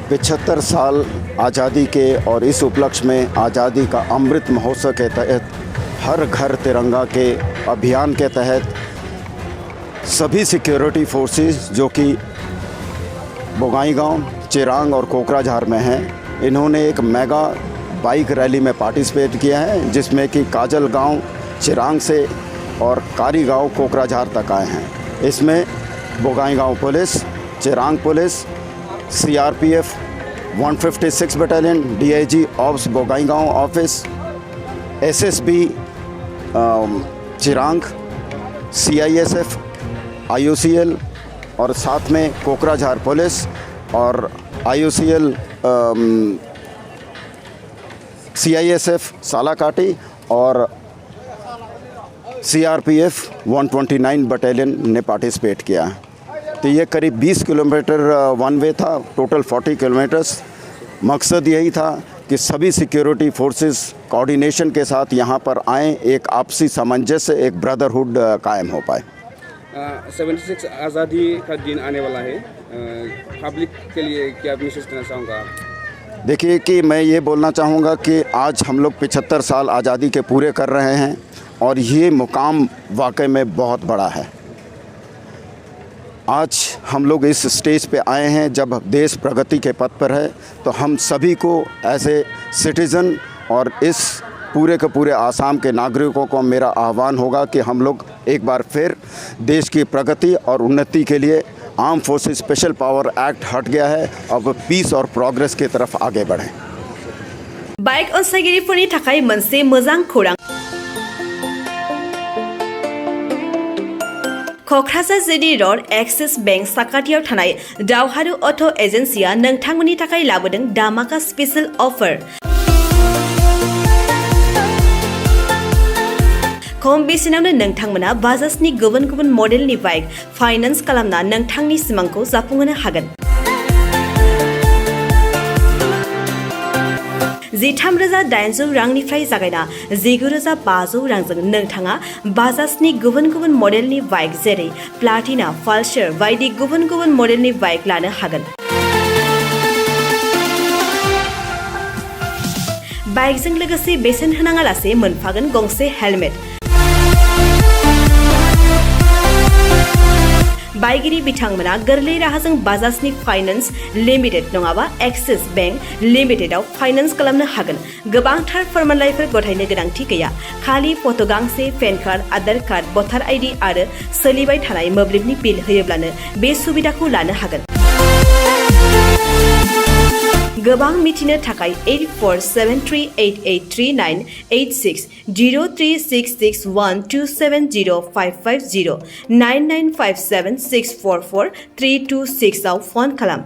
75 साल आज़ादी के और इस उपलक्ष्य में आज़ादी का अमृत महोत्सव के तहत हर घर तिरंगा के अभियान के तहत सभी सिक्योरिटी फोर्सेस जो कि बोगाईगांव, चिरांग और कोकराझार में हैं, इन्होंने एक मेगा बाइक रैली में पार्टिसिपेट किया है, जिसमें कि काजल गांव चिरांग से और कारी गांव कोकराझार तक आए हैं। इसमें Bongaigaon police, Chirang police, CRPF 156 battalion, DIG ops Bongaigaon office, SSB Chirang, CISF, IOCL और साथ में कोकराझार पुलिस और IOCL CISF सालाकाटी और CRPF 129 बटालियन ने पार्टिसिपेट किया। तो ये करीब 20 किलोमीटर वन वे था, टोटल 40 किलोमीटर्स। मकसद यही था कि सभी सिक्योरिटी फोर्सेस कोऑर्डिनेशन के साथ यहाँ पर आएँ, एक आपसी सामंजस्य, एक ब्रदरहुड कायम हो पाए। 76 आज़ादी का दिन आने वाला है, पब्लिक के लिए क्या मैसेज देना चाहूँगा? देखिए कि मैं ये बोलना चाहूँगा कि आज हम लोग 75 साल आज़ादी के पूरे कर रहे हैं और ये मुकाम वाकई में बहुत बड़ा है। आज हम लोग इस स्टेज पे आए हैं जब देश प्रगति के पथ पर है, तो हम सभी को एज ए सिटीज़न और इस पूरे के पूरे आसाम के नागरिकों को मेरा आह्वान होगा कि हम लोग एक बार फिर देश की प्रगति और उन्नति के लिए arm forces special power act हट गया है, अब पीस और प्रोग्रेस की तरफ आगे बढ़ें। बाइक अनसायगिरिफोरनि थाखाय मोनसे मोजां खौरां। क'क्राझार जिरि रड एक्सिस बेंक साखाथियाव थानाय दावहारु अट' एजेन्सिया नोंथांमोननि थाखाय लाबोदों धामाका स्पेशल अफार। खम बेसेनावनो नोंथांमोना बाजाजनि गुबुन गुबुन मडेलनि बाइक फाइनान्स खालामना नोंथांनि सिमांखौ जाफुंहोनो हागोन। 13,800 रांनिफ्राय जागायना 19,500 रांजों नोंथाङा बाजाजनि गुबुन गुबुन मडेलनि बाइक जेरै प्लाटिना, पाल्सार बायदि गुबुन गुबुन मडेलनि बाइक लानो हागोन। बाइकजों लोगोसे बेसेन होनाङालासे मोनफागोन गंसे हेलमेट। बाइगिरि बिथांमोना गोरलै राहाजों बाजाजनि फाइनान्स लिमिटेड नङाबा एक्सिस बेंक लिमिटेडआव फाइनान्स खालामनो हागोन। गोबांथार फोरमानलाइफोर गथायनो गोनांथि गैया, खालि फट' गांसे, पेन कार्ड, आधार कार्ड, भटार आइडि आरो सोलिबाय थानाय मोब्लिबनि बिल होयोब्लानो बे सुबिदाखौ लानो हागोन। गोबां मिथिनो थाखाय 8473883986 03661270550 9957644326 आव फन खालाम।